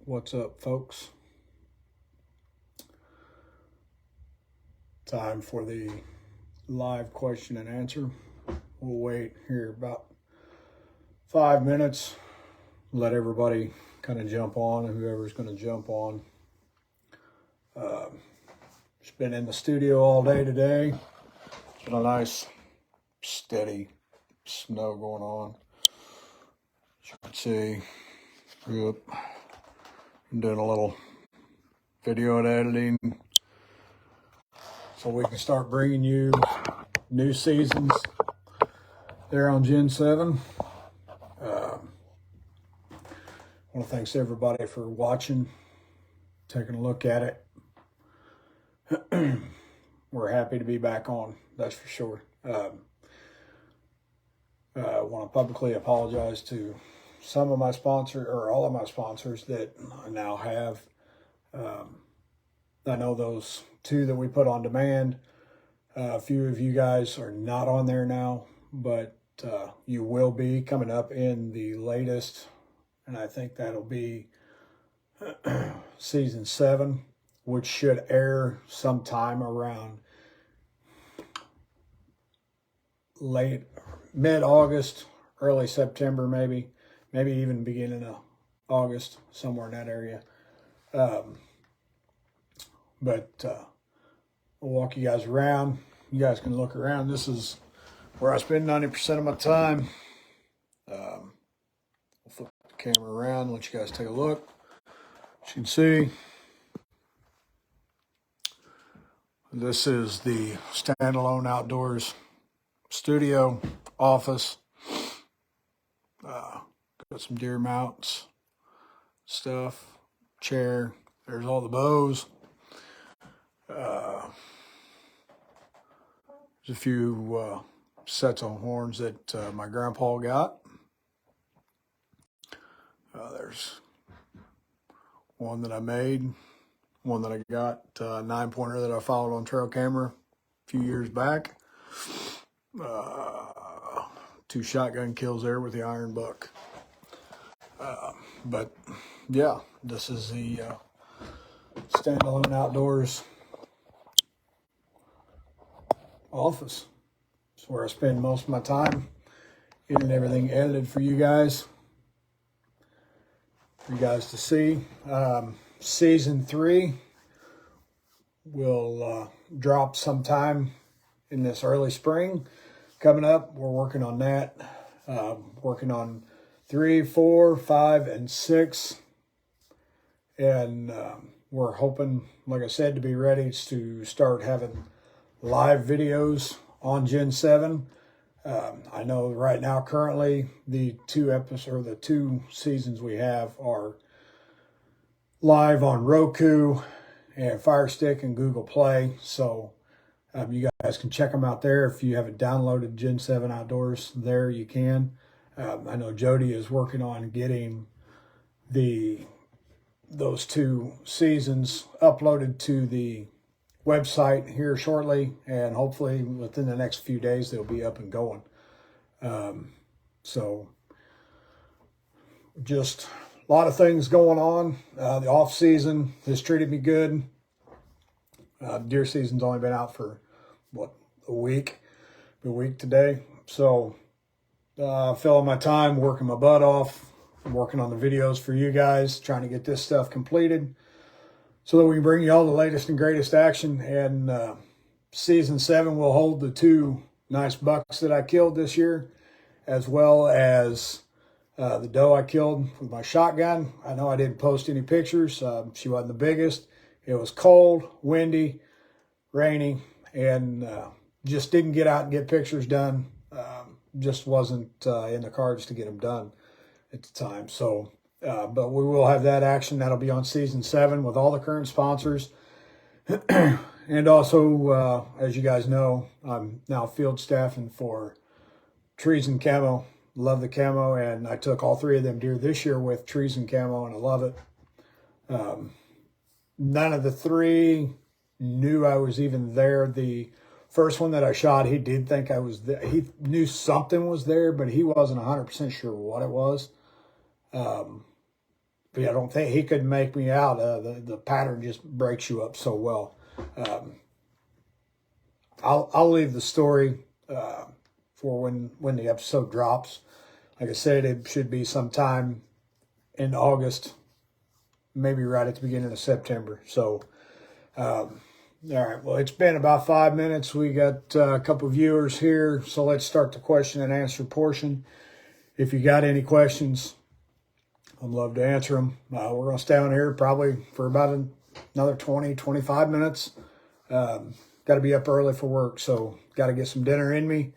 What's up, folks? Time for the live question and answer. We'll wait here about 5 minutes. Let everybody kind of jump on, whoever's going to jump on. Just been in the studio all day today. It's been a nice, steady snow going on. As you can see, yep. I'm doing a little video and editing so we can start bringing you new seasons there on Gen 7. I want to thank everybody for watching, taking a look at it. We're happy to be back on, that's for sure. I want to publicly apologize to some of my sponsors, or all of my sponsors that I now have. I know those two that we put on demand, a few of you guys are not on there now, but you will be coming up in the latest, and I think that'll be season 7, which should air sometime around mid-August, early September, maybe even beginning of August, somewhere in that area. But we'll walk you guys around. You guys can look around. This is where I spend 90% of my time. We'll flip the camera around, let you guys take a look. As you can see, this is the standalone outdoors studio office. Got some deer mounts, stuff, chair. There's all the bows. There's a few sets of horns that my grandpa got. There's one that I made, one that I got, 9-pointer that I followed on trail camera a few years back. 2 shotgun kills there with the iron buck. But yeah, this is the standalone outdoors office. It's where I spend most of my time getting everything edited for you guys to see. Season 3 will drop sometime in this early spring coming up. We're working on that. Working on 3, 4, 5, and 6. And we're hoping, like I said, to be ready to start having live videos on Gen 7. I know right now, currently, the 2 seasons we have are live on Roku and Fire Stick and Google Play. So you guys can check them out there. If you haven't downloaded Gen 7 Outdoors there, you can. I know Jody is working on getting those 2 seasons uploaded to the website here shortly, and hopefully within the next few days they'll be up and going. So just a lot of things going on. The off season has treated me good. Deer season's only been out for a week today. So filling my time, working my butt off, working on the videos for you guys, trying to get this stuff completed so that we can bring you all the latest and greatest action. And season 7 will hold the 2 nice bucks that I killed this year, as well as the doe I killed with my shotgun. I know I didn't post any pictures. She wasn't the biggest. It was cold, windy, rainy, and just didn't get out and get pictures done. Just wasn't in the cards to get them done at the time. So, but we will have that action. That'll be on season 7 with all the current sponsors. And also, as you guys know, I'm now field staffing for Trees and Camo. Love the camo, and I took all 3 of them deer this year with Trees and Camo, and I love it. None of the 3 knew I was even there. The first one that I shot, he did think I was there. He knew something was there, but he wasn't 100% sure what it was. But I don't think he could make me out. The pattern just breaks you up so well. I'll leave the story for when the episode drops. Like I said, it should be sometime in August, maybe right at the beginning of September. So, all right. Well, it's been about 5 minutes. We got a couple of viewers here, so let's start the question and answer portion. If you got any questions, I'd love to answer them. We're going to stay on here probably for about another 20, 25 minutes. Got to be up early for work, so got to get some dinner in me,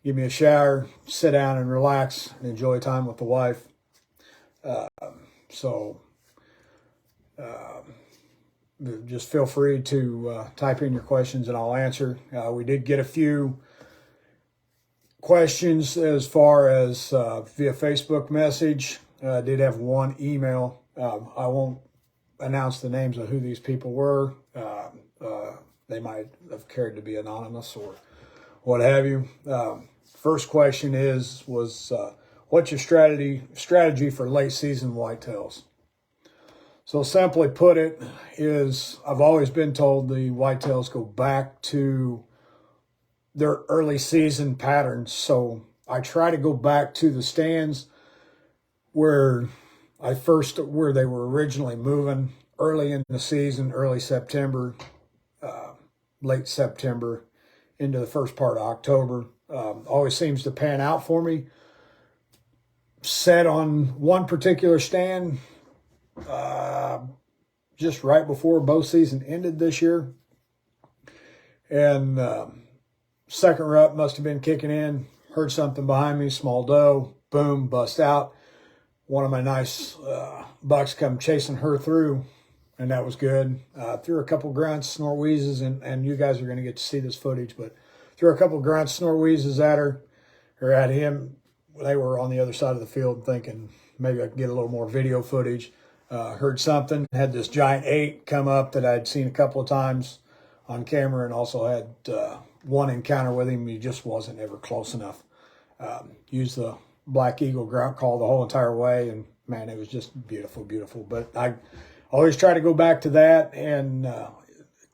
give me a shower, sit down and relax and enjoy time with the wife. Just feel free to type in your questions and I'll answer. We did get a few questions as far as via Facebook message. Did have one email. I won't announce the names of who these people were. They might have cared to be anonymous or what have you. First question was what's your strategy for late season whitetails? So simply put it is I've always been told the whitetails go back to their early season patterns. So I try to go back to the stands where they were originally moving early in the season, early September, late September into the first part of October. Always seems to pan out for me. Set on one particular stand just right before bow season ended this year. And second rut must have been kicking in. Heard something behind me, small doe, boom, bust out. One of my nice bucks come chasing her through, and that was good. Threw a couple grunts, snort wheezes, and you guys are going to get to see this footage, but threw a couple grunts, snort wheezes at her, or at him. They were on the other side of the field thinking maybe I could get a little more video footage. Heard something, had this giant 8 come up that I'd seen a couple of times on camera, and also had one encounter with him. He just wasn't ever close enough. Used the Black Eagle grunt call the whole entire way, and man, it was just beautiful, beautiful. But I always try to go back to that and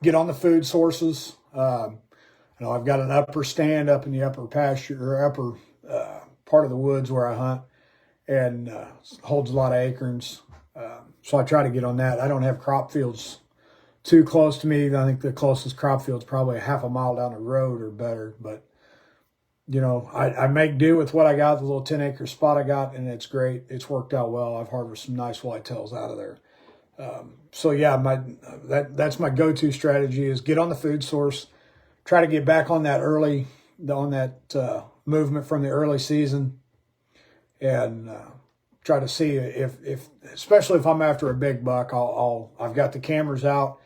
get on the food sources. I've got an upper stand up in the upper pasture or upper part of the woods where I hunt, and holds a lot of acorns. So I try to get on that. I don't have crop fields too close to me. I think the closest crop field's probably a half a mile down the road or better. But, I make do with what I got, the little 10-acre spot I got, and it's great. It's worked out well. I've harvested some nice whitetails out of there. So yeah, that's my go-to strategy is get on the food source, try to get back on that movement from the early season, and try to see if especially if I'm after a big buck, I've got the cameras out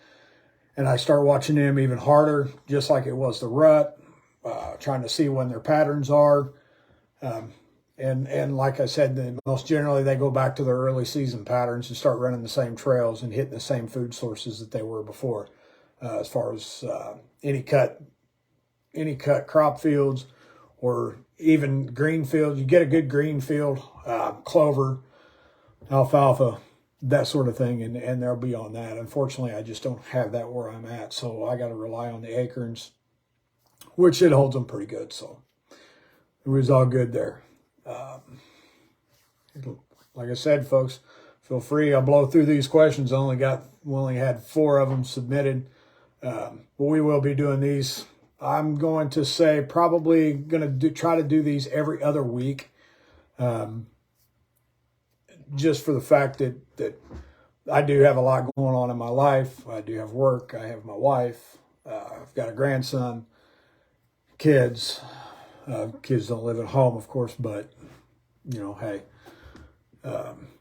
and I start watching them even harder, just like it was the rut, trying to see when their patterns are. And like I said, then most generally they go back to their early season patterns and start running the same trails and hitting the same food sources that they were before. As far as any cut crop fields or even green fields, you get a good green field, clover, alfalfa, that sort of thing, and they'll be on that. Unfortunately, I just don't have that where I'm at, so I got to rely on the acorns, which it holds them pretty good. So it was all good there. Like I said, folks, feel free. I'll blow through these questions. We only had 4 of them submitted, but we will be doing these. I'm going to say probably going to try to do these every other week, just for the fact that I do have a lot going on in my life. I do have work. I have my wife. I've got a grandson, kids. Kids don't live at home, of course, but, hey,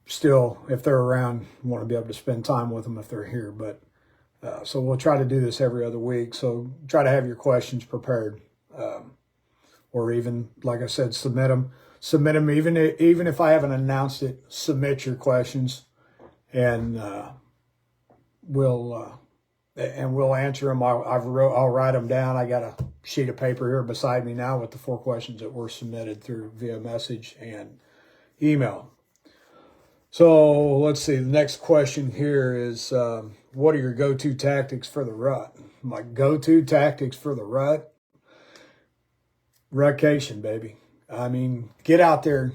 still, if they're around, I want to be able to spend time with them if they're here. But so we'll try to do this every other week. So try to have your questions prepared, or even, like I said, submit them. Even if I haven't announced it, submit your questions, and we'll answer them. I'll write them down. I got a sheet of paper here beside me now with the 4 questions that were submitted via message and email. So let's see. The next question here is, what are your go-to tactics for the rut? My go-to tactics for the rutcation, baby. I mean, get out there,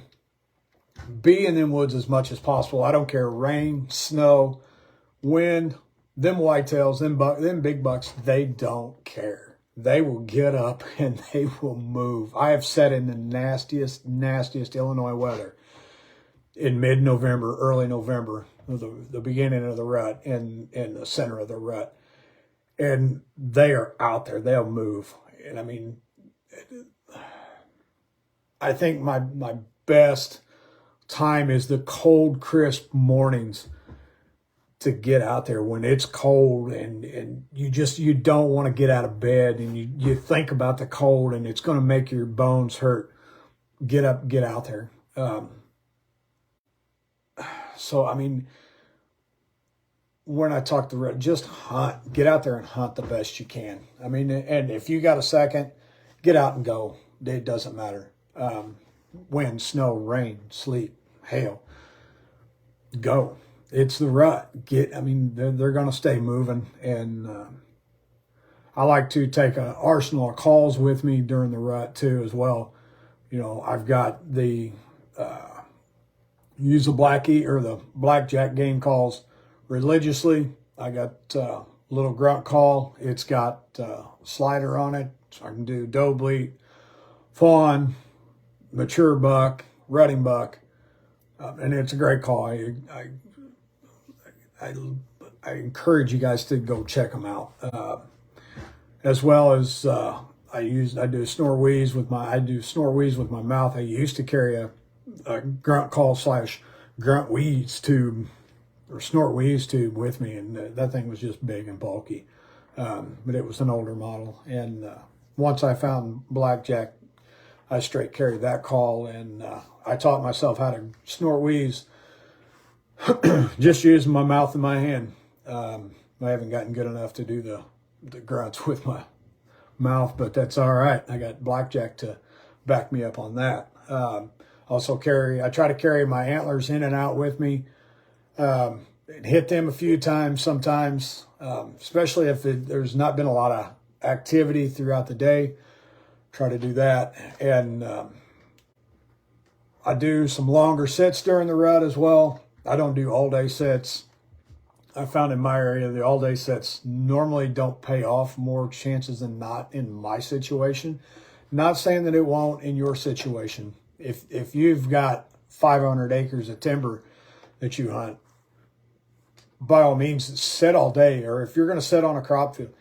be in them woods as much as possible. I don't care, rain, snow, wind. Them whitetails, them big bucks, they don't care. They will get up and they will move. I have sat in the nastiest Illinois weather in mid-November, early November, the beginning of the rut, and in the center of the rut. And they are out there. They'll move. And I mean, I think my best time is the cold, crisp mornings to get out there when it's cold and you don't want to get out of bed, and you think about the cold and it's going to make your bones hurt. Get up, get out there. So, I mean, when I talk to just hunt, get out there and hunt the best you can. I mean, and if you got a second, get out and go. It doesn't matter. Wind, snow, rain, sleet, hail, go. It's the rut. I mean, they're going to stay moving. And I like to take an arsenal of calls with me during the rut too, as well. You know, I've got the use the the blackjack game calls religiously. I got a little grunt call. It's got slider on it, so I can do doe bleat, fawn, mature buck, rutting buck, and it's a great call. I encourage you guys to go check them out, as well as I do snore wheeze with my mouth. I used to carry a grunt call / grunt wheeze tube or snort wheeze tube with me, and that thing was just big and bulky, but it was an older model. And once I found blackjack, I straight carried that call, and I taught myself how to snort wheeze just using my mouth and my hand. I haven't gotten good enough to do the grunts with my mouth, but that's all right. I got blackjack to back me up on that. I try to carry my antlers in and out with me, and hit them a few times sometimes, especially if there's not been a lot of activity throughout the day. Try to do that. And I do some longer sets during the rut as well. I don't do all day sets. I found in my area the all day sets normally don't pay off, more chances than not in my situation. Not saying that it won't in your situation. If you've got 500 acres of timber that you hunt, by all means set all day. Or if you're going to set on a crop field,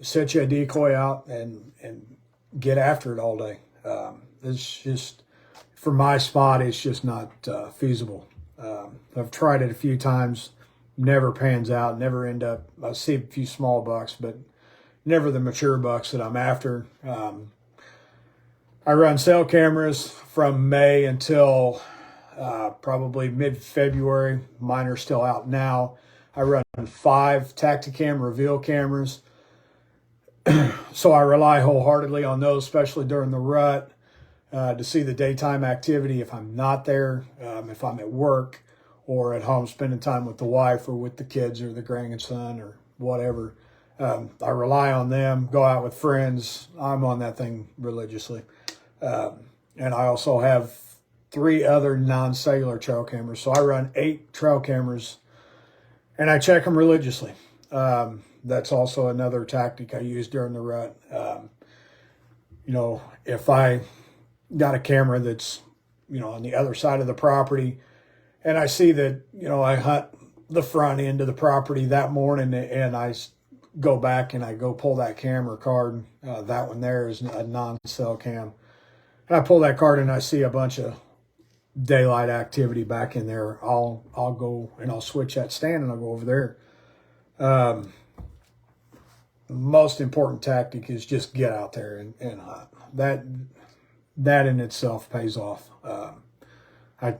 set you a decoy out and get after it all day. It's just, for my spot, it's just not feasible. I've tried it a few times, never pans out, never end up. I see a few small bucks, but never the mature bucks that I'm after. I run cell cameras from May until probably mid-February. Mine are still out now. I run 5 Tactacam reveal cameras. So I rely wholeheartedly on those, especially during the rut, to see the daytime activity if I'm not there, if I'm at work or at home spending time with the wife or with the kids or the grandson or whatever. I rely on them, go out with friends. I'm on that thing religiously. And I also have 3 other non-cellular trail cameras. So I run 8 trail cameras and I check them religiously. That's also another tactic I use during the rut. If I got a camera that's, on the other side of the property and I see that, I hunt the front end of the property that morning and I go back and I go pull that camera card, that one there is a non-cell cam. And I pull that card and I see a bunch of daylight activity back in there. I'll go and I'll switch that stand and I'll go over there. Most important tactic is just get out there and hunt. That in itself pays off.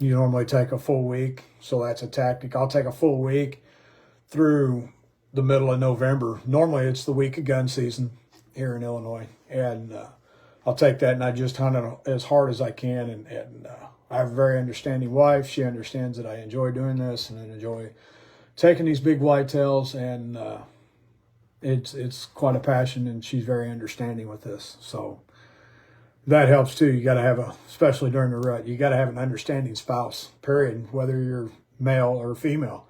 You normally take a full week, so that's a tactic. I'll take a full week through the middle of November. Normally it's the week of gun season here in Illinois, and I'll take that and I just hunt it as hard as I can. And I have a very understanding wife. She understands that I enjoy doing this and I enjoy taking these big whitetails, and it's quite a passion, and she's very understanding with this. So that helps too. You got to have especially during the rut, you got to have an understanding spouse, period, whether you're male or female.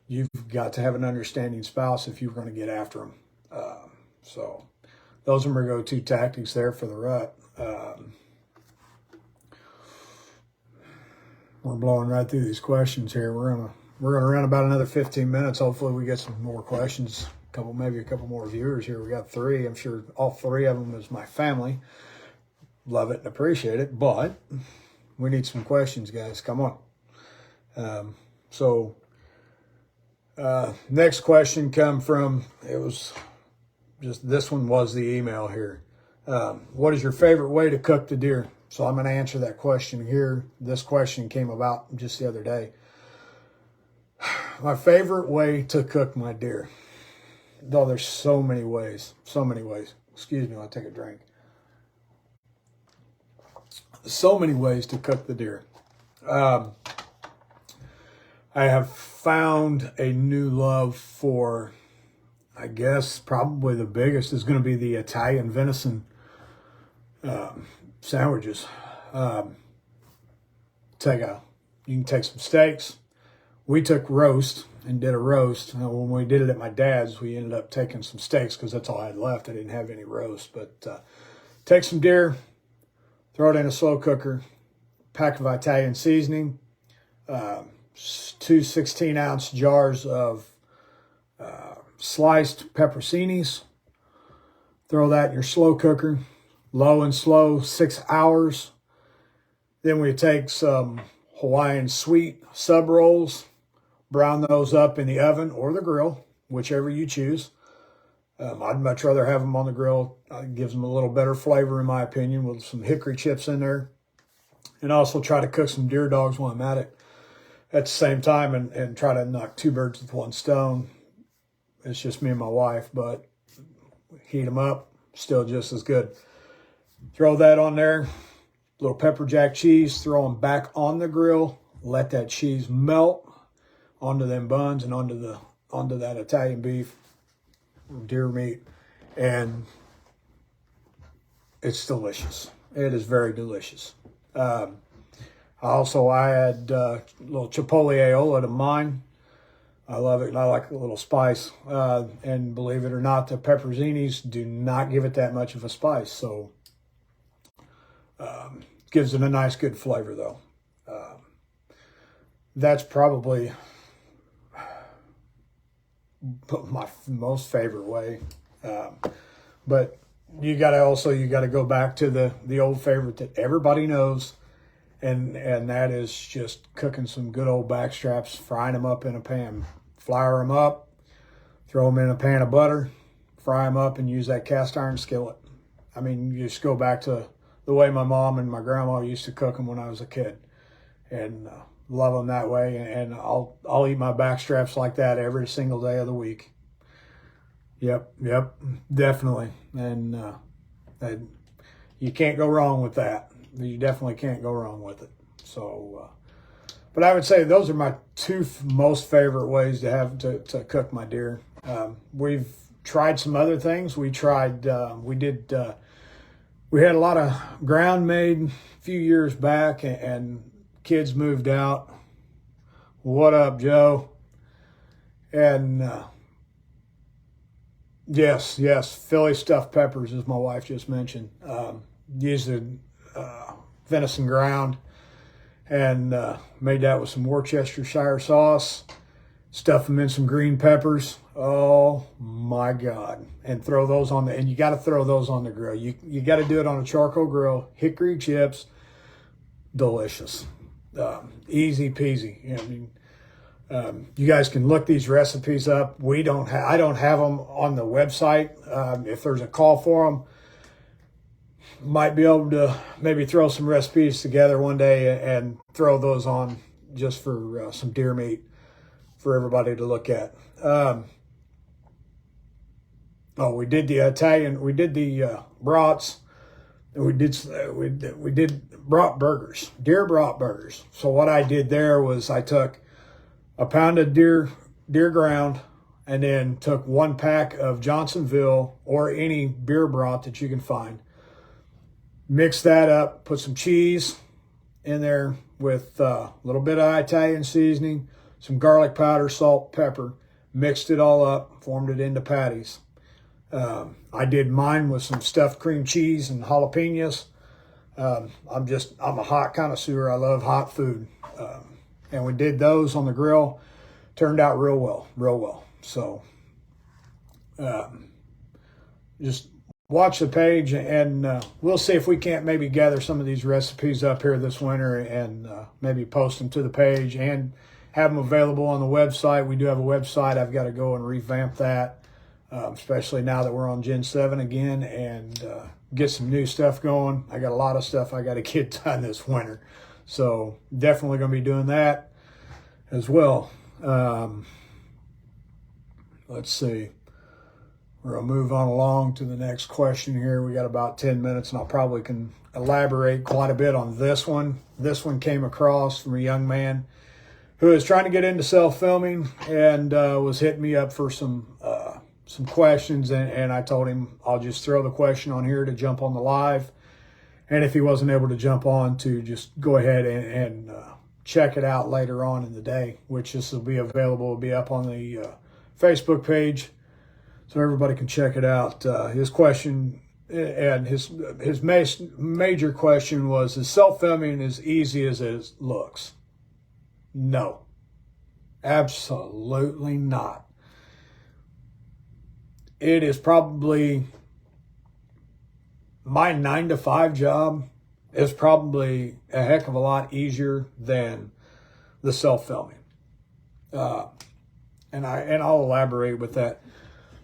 You've got to have an understanding spouse if you're going to get after them. So those are my go-to tactics there for the rut. We're blowing right through these questions here. We're gonna run about another 15 minutes. Hopefully we get some more questions. Maybe a couple more viewers here. We got 3. I'm sure all 3 of them is my family. Love it and appreciate it, but we need some questions, guys. Come on. Next question come from, this one was the email here. What is your favorite way to cook the deer? So I'm going to answer that question here. This question came about just the other day. My favorite way to cook my deer. Though there's so many ways. Excuse me, I'll take a drink. So many ways to cook the deer. I have found a new love for, I guess probably the biggest is going to be the Italian venison sandwiches. You can take some steaks. We took roast and did a roast. When we did it at my dad's, we ended up taking some steaks because that's all I had left. I didn't have any roast. But take some deer, throw it in a slow cooker, pack of Italian seasoning, 2 16-ounce jars of sliced pepperoncinis. Throw that in your slow cooker, low and slow, 6 hours. Then we take some Hawaiian sweet sub rolls, brown those up in the oven or the grill, whichever you choose. I'd much rather have them on the grill. It gives them a little better flavor, in my opinion, with some hickory chips in there. And also try to cook some deer dogs while I'm at it at the same time, and try to knock 2 birds with 1 stone. It's just me and my wife, but heat them up, still just as good. Throw that on there, little pepper jack cheese, throw them back on the grill, let that cheese melt onto them buns and onto that Italian beef, deer meat, and it's delicious. It is very delicious. I add a little chipotle aioli to mine. I love it, and I like a little spice. And believe it or not, the pepperoncinis do not give it that much of a spice, so gives it a nice, good flavor, though. That's probably my most favorite way. But you got to go back to the old favorite that everybody knows, and that is just cooking some good old backstraps, frying them up in a pan. Flour them up, throw them in a pan of butter, fry them up, and use that cast iron skillet. I mean, you just go back to the way my mom and my grandma used to cook them when I was a kid, and love them that way. And I'll eat my backstraps like that every single day of the week. Yep, definitely. And you can't go wrong with that. You definitely can't go wrong with it. So, but I would say those are my 2 most favorite ways to cook my deer. We've tried some other things. We had a lot of ground made a few years back, and kids moved out. What up, Joe? And yes, Philly stuffed peppers, as my wife just mentioned. Used the venison ground and made that with some Worcestershire sauce. Stuff them in some green peppers. Oh my God! And throw those and you got to throw those on the grill. You got to do it on a charcoal grill. Hickory chips, delicious, easy peasy. I mean, you guys can look these recipes up. I don't have them on the website. If there's a call for them, might be able to maybe throw some recipes together one day and throw those on just for some deer meat for everybody to look at. We did the brats. we did brat burgers, deer brat burgers. So what I did there was I took a pound of deer ground, and then took 1 pack of Johnsonville or any beer brat that you can find. Mix that up, put some cheese in there with a little bit of Italian seasoning, some garlic powder, salt, pepper. Mixed it all up, formed it into patties. I did mine with some stuffed cream cheese and jalapenos. I'm a hot connoisseur. I love hot food. And we did those on the grill. Turned out real well. So just watch the page, and we'll see if we can't maybe gather some of these recipes up here this winter and maybe post them to the page and have them available on the website. We do have a website. I've got to go and revamp that, especially now that we're on Gen 7 again, and get some new stuff going. I got a lot of stuff I got to get done this winter. So definitely going to be doing that as well. Let's see. We're going to move on along to the next question here. We got about 10 minutes, and I probably can elaborate quite a bit on this one. This one came across from a young man who is trying to get into self-filming and was hitting me up for some questions, and I told him I'll just throw the question on here to jump on the live, and if he wasn't able to jump on, to just go ahead and check it out later on in the day, which this will be available. It'll be up on the Facebook page, so everybody can check it out. His question and his major question was, is self-filming as easy as it looks? No, absolutely not. It is probably my 9-to-5 job is probably a heck of a lot easier than the self-filming. And I'll elaborate with that.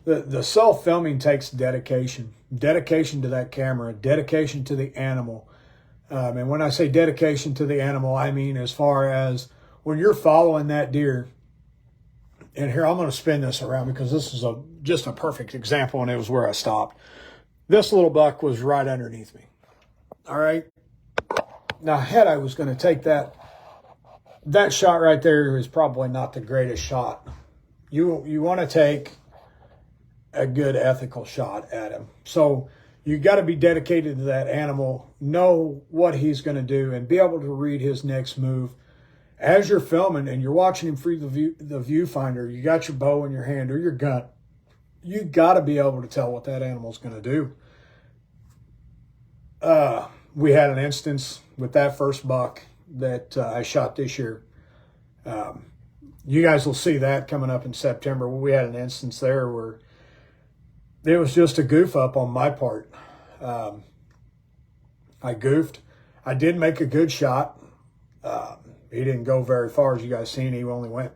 The self-filming takes dedication to that camera, dedication to the animal. And when I say dedication to the animal, I mean as far as when you're following that deer. And here, I'm going to spin this around because this is just a perfect example, and it was where I stopped. This little buck was right underneath me. All right. Now, had I was going to take that shot right there is probably not the greatest shot. You want to take a good ethical shot at him. So you got to be dedicated to that animal, know what he's going to do, and be able to read his next move. As you're filming and you're watching him through the viewfinder, you got your bow in your hand or your gun, you got to be able to tell what that animal's going to do. We had an instance with that first buck that I shot this year. You guys will see that coming up in September. We had an instance there where it was just a goof up on my part. I goofed. I did make a good shot. He didn't go very far, as you guys seen. He only went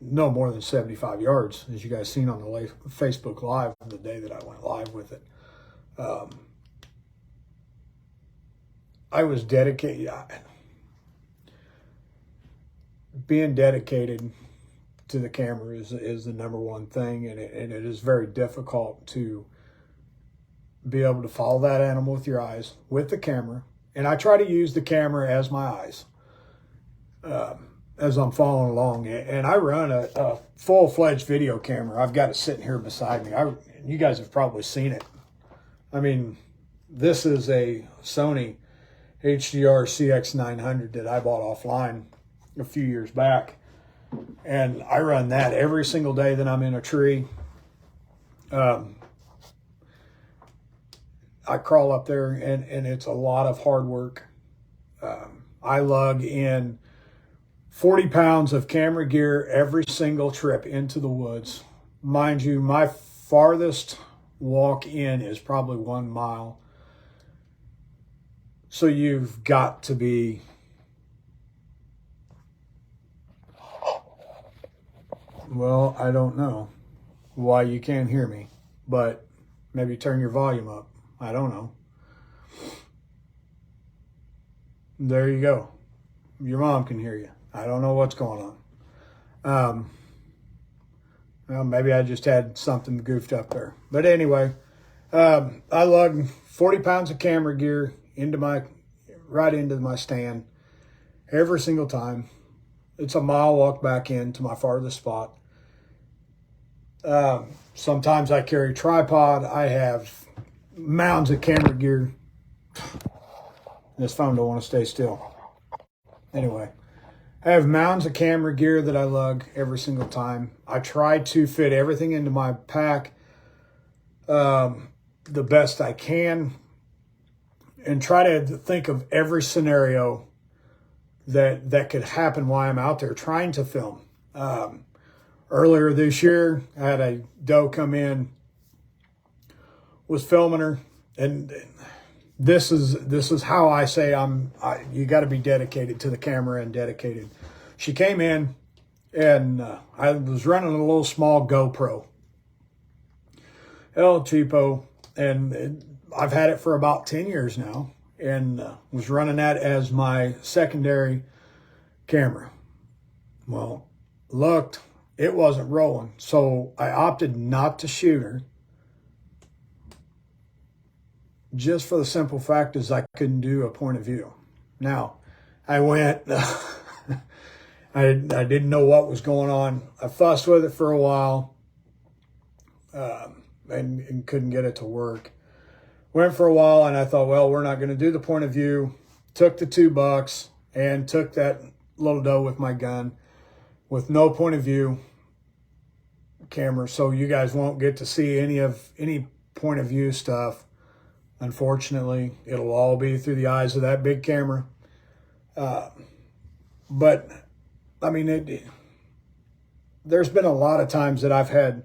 no more than 75 yards, as you guys seen on the Facebook Live the day that I went live with it. I was dedicated. Being dedicated to the camera is the number one thing, and it is very difficult to be able to follow that animal with your eyes, with the camera. And I try to use the camera as my eyes as I'm following along. And I run a full-fledged video camera. I've got it sitting here beside me. You guys have probably seen it. I mean, this is a Sony HDR CX900 that I bought offline a few years back. And I run that every single day that I'm in a tree. I crawl up there, and it's a lot of hard work. I lug in 40 pounds of camera gear every single trip into the woods. Mind you, my farthest walk in is probably 1 mile. So you've got to be well, I don't know why you can't hear me, but maybe turn your volume up. I don't know. There you go. Your mom can hear you. I don't know what's going on. Well, maybe I just had something goofed up there. But anyway, I lug 40 pounds of camera gear right into my stand every single time. It's a mile walk back into my farthest spot. Sometimes I carry a tripod. I have mounds of camera gear. This phone don't want to stay still. Anyway, I have mounds of camera gear that I lug every single time. I try to fit everything into my pack the best I can, and try to think of every scenario that could happen while I'm out there trying to film. Earlier this year, I had a doe come in, was filming her, and this is how I say you got to be dedicated to the camera and dedicated. She came in, and I was running a little small GoPro, El Cheapo, and I've had it for about 10 years now, and was running that as my secondary camera. Well, looked, it wasn't rolling, so I opted not to shoot her, just for the simple fact is I couldn't do a point of view. Now, I went, I didn't know what was going on. I fussed with it for a while, and couldn't get it to work. Went for a while, and I thought, well, we're not going to do the point of view. Took the $2 and took that little doe with my gun with no point of view camera, so you guys won't get to see any point of view stuff. Unfortunately, it'll all be through the eyes of that big camera. But I mean, there's been a lot of times that I've had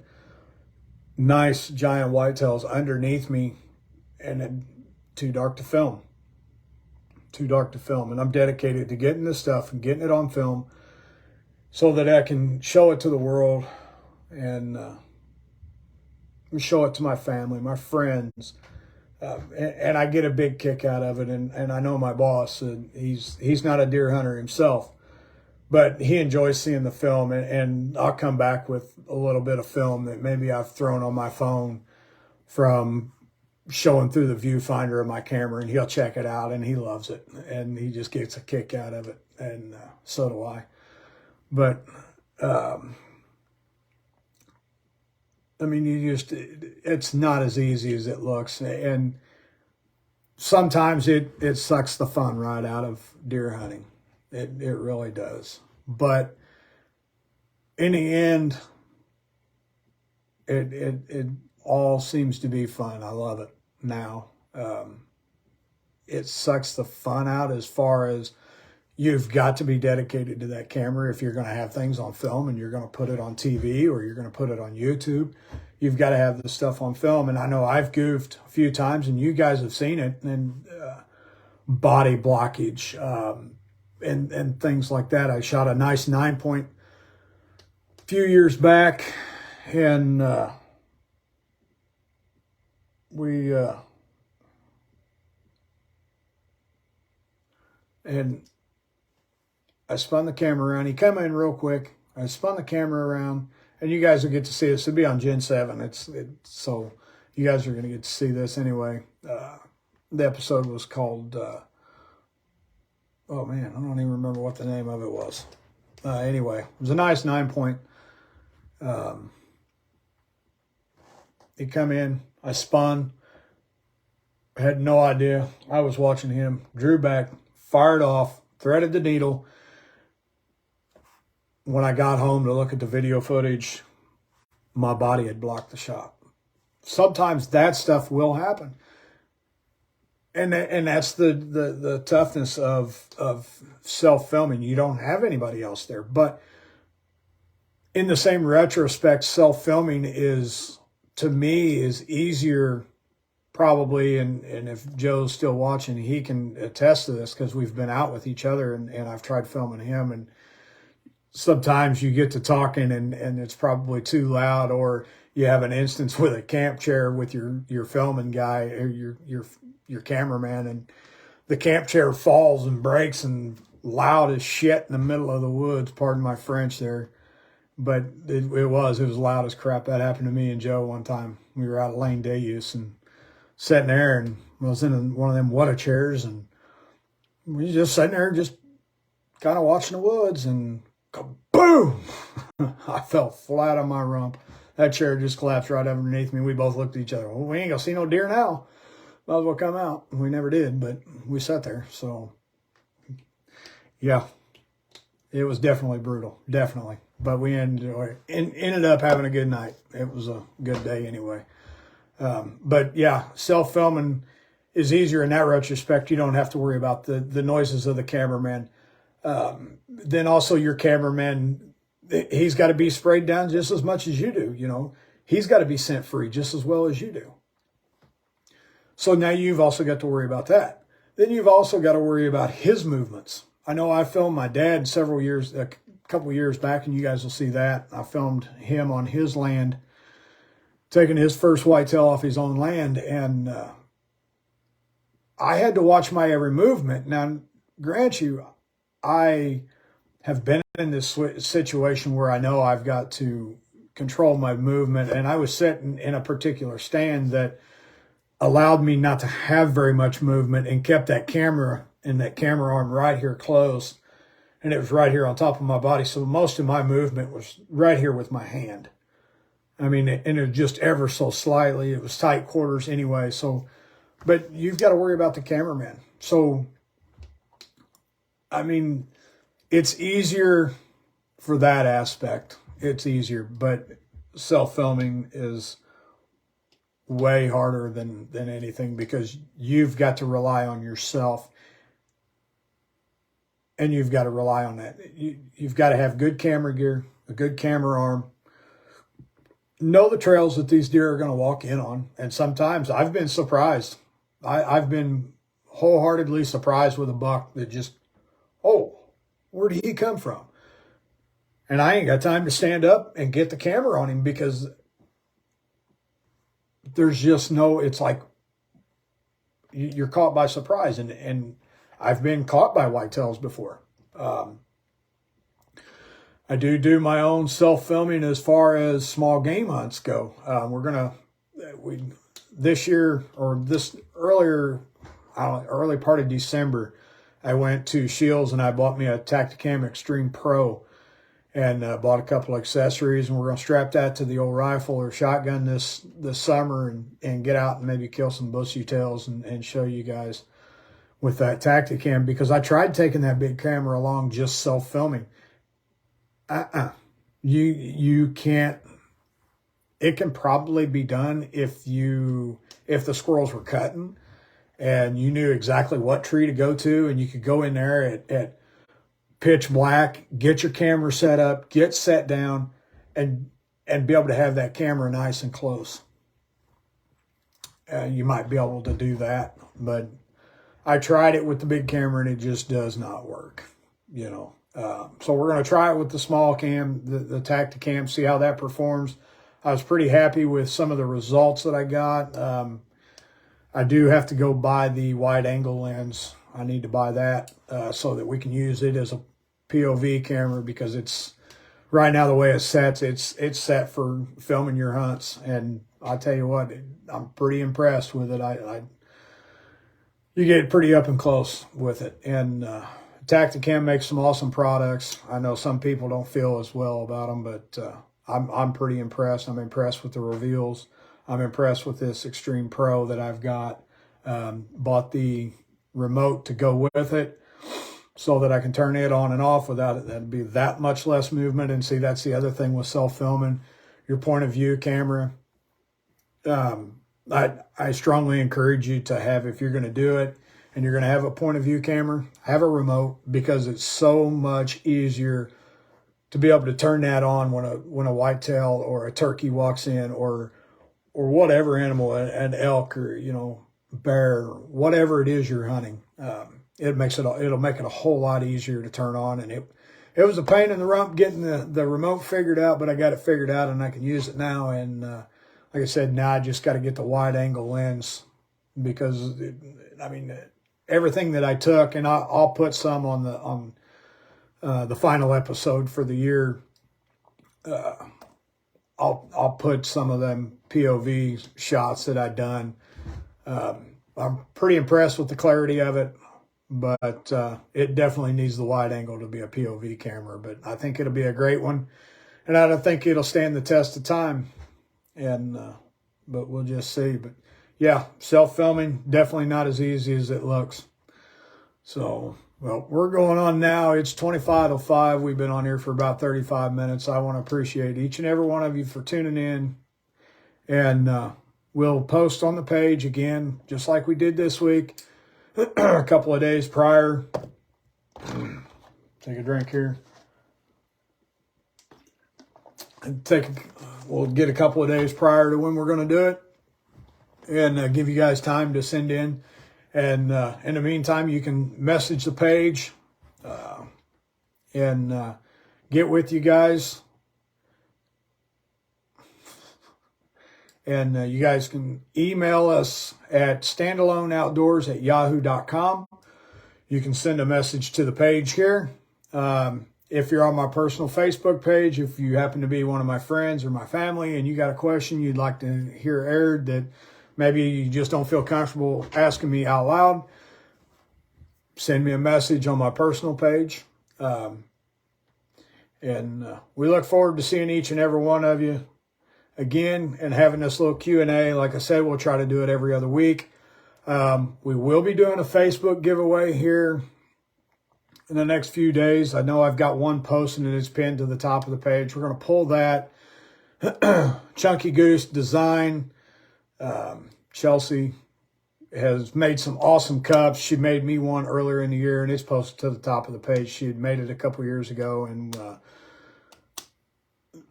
nice giant whitetails underneath me, and it's too dark to film. Too dark to film. And I'm dedicated to getting this stuff and getting it on film so that I can show it to the world and show it to my family, my friends. And I get a big kick out of it. And I know my boss, he's not a deer hunter himself, but he enjoys seeing the film. And I'll come back with a little bit of film that maybe I've thrown on my phone from showing through the viewfinder of my camera, and he'll check it out, and he loves it, and he just gets a kick out of it, and so do I. But I mean, it's not as easy as it looks, and sometimes it sucks the fun right out of deer hunting. It really does. But in the end, it all seems to be fun. I love it now. It sucks the fun out as far as you've got to be dedicated to that camera if you're going to have things on film and you're going to put it on TV or you're going to put it on YouTube. You've got to have the stuff on film. And I know I've goofed a few times, and you guys have seen it, and body blockage and things like that. I shot a nice 9-point a few years back, and and I spun the camera around. He come in real quick. I spun the camera around, and you guys will get to see this. It'll be on Gen 7. So you guys are going to get to see this anyway. The episode was called, oh man, I don't even remember what the name of it was. Anyway, it was a nice 9-point. He come in, I spun. I had no idea. I was watching him, drew back, fired off, threaded the needle. When I got home to look at the video footage, my body had blocked the shot. Sometimes that stuff will happen. And that's the toughness of self-filming. You don't have anybody else there. But in the same retrospect, self-filming is, to me, is easier probably, and if Joe's still watching, he can attest to this because we've been out with each other, and I've tried filming him, and sometimes you get to talking and it's probably too loud, or you have an instance with a camp chair with your filming guy or your cameraman, and the camp chair falls and breaks and loud as shit in the middle of the woods. Pardon my French there. But it was loud as crap. That happened to me and Joe one time. We were out at Lane Day Use, and sitting there, and I was in one of them Wutta chairs, and we just sitting there just kind of watching the woods, and boom! I fell flat on my rump. That chair just collapsed right underneath me. We both looked at each other. Well, we ain't gonna see no deer now. Might as well come out. We never did, but we sat there. So, yeah, it was definitely brutal, definitely. But we ended up having a good night. It was a good day anyway. But yeah, self-filming is easier in that retrospect. You don't have to worry about the noises of the cameraman. Then also your cameraman, he's got to be sprayed down just as much as you do. You know, he's got to be scent free just as well as you do. So now you've also got to worry about that. Then you've also got to worry about his movements. I know I filmed my dad a couple years back, and you guys will see that. I filmed him on his land, taking his first whitetail off his own land, and I had to watch my every movement. Now, grant you, I have been in this situation where I know I've got to control my movement, and I was sitting in a particular stand that allowed me not to have very much movement and kept that camera and that camera arm right here close, and it was right here on top of my body. So most of my movement was right here with my hand. I mean, and it just ever so slightly. It was tight quarters anyway. So, but you've got to worry about the cameraman. So, I mean, it's easier for that aspect. It's easier, but self-filming is way harder than anything, because you've got to rely on yourself, and you've got to rely on that. You've got to have good camera gear, a good camera arm, know the trails that these deer are going to walk in on. And sometimes I've been surprised. I've been wholeheartedly surprised with a buck that just, oh, where did he come from? And I ain't got time to stand up and get the camera on him, because there's just no, it's like you're caught by surprise. And I've been caught by whitetails before. I do my own self-filming as far as small game hunts go. This year, or this early part of December, I went to Shields and I bought me a Tacticam Extreme Pro, and bought a couple of accessories, and we're going to strap that to the old rifle or shotgun this summer and get out and maybe kill some bushy tails and show you guys with that Tacticam, because I tried taking that big camera along just self-filming. You can't. It can probably be done if the squirrels were cutting and you knew exactly what tree to go to, and you could go in there at pitch black, get your camera set up, get set down, and be able to have that camera nice and close. You might be able to do that, but I tried it with the big camera and it just does not work, you know. So we're going to try it with the small cam, the Tacticam, see how that performs. I was pretty happy with some of the results that I got. I do have to go buy the wide angle lens. I need to buy that so that we can use it as a POV camera, because it's right now the way it sets, it's set for filming your hunts. And I tell you what, I'm pretty impressed with it. You get pretty up and close with it. And Tacticam makes some awesome products. I know some people don't feel as well about them, but I'm pretty impressed. I'm impressed with the reveals. I'm impressed with this Extreme Pro that I've got. Bought the remote to go with it so that I can turn it on and off without it. That'd be that much less movement. And see, that's the other thing with self-filming, your point of view camera. I strongly encourage you to have, if you're going to do it and you're going to have a point of view camera, have a remote, because it's so much easier to be able to turn that on when a whitetail or a turkey walks in, or whatever animal, an elk, or, you know, bear, whatever it is you're hunting. It'll make it a whole lot easier to turn on. And it was a pain in the rump getting the remote figured out, but I got it figured out and I can use it now. And like I said, now I just got to get the wide angle lens, because everything that I took, and I'll put some on the final episode for the year. I'll put some of them POV shots that I done I'm pretty impressed with the clarity of it, but it definitely needs the wide angle to be a POV camera. But I think it'll be a great one, and I don't think it'll stand the test of time. And but we'll just see. But yeah, self-filming, definitely not as easy as it looks. So, well, we're going on now. It's 25:05. We've been on here for about 35 minutes. I want to appreciate each and every one of you for tuning in. And we'll post on the page again, just like we did this week, a couple of days prior. Take a drink here. And we'll get a couple of days prior to when we're going to do it, and give you guys time to send in. And in the meantime, you can message the page and get with you guys. And you guys can email us at standaloneoutdoors@yahoo.com. You can send a message to the page here. If you're on my personal Facebook page, if you happen to be one of my friends or my family and you got a question you'd like to hear aired that maybe you just don't feel comfortable asking me out loud, send me a message on my personal page. We look forward to seeing each and every one of you again and having this little Q&A. Like I said, we'll try to do it every other week. We will be doing a Facebook giveaway here in the next few days. I know I've got one posted and it's pinned to the top of the page. We're going to pull that. Chunky Goose Design. Chelsea has made some awesome cups. She made me one earlier in the year, and it's posted to the top of the page. She had made it a couple years ago, and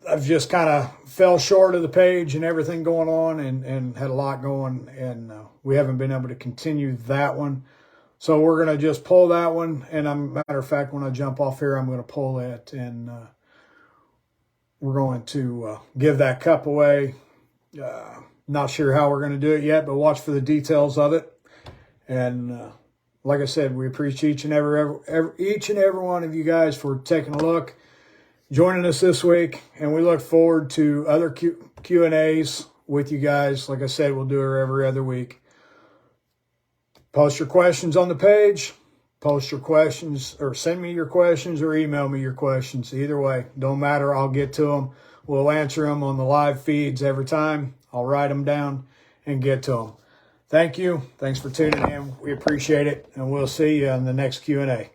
I've just kind of fell short of the page and everything going on, and had a lot going, and we haven't been able to continue that one. So we're going to just pull that one, and matter of fact, when I jump off here, I'm going to pull it, and we're going to give that cup away. Not sure how we're going to do it yet, but watch for the details of it. And like I said, we appreciate each and every one of you guys for taking a look, joining us this week, and we look forward to other Q&As with you guys. Like I said, we'll do it every other week. Post your questions on the page. Post your questions, or send me your questions, or email me your questions. Either way, don't matter. I'll get to them. We'll answer them on the live feeds every time. I'll write them down and get to them. Thank you. Thanks for tuning in. We appreciate it, and we'll see you in the next Q&A.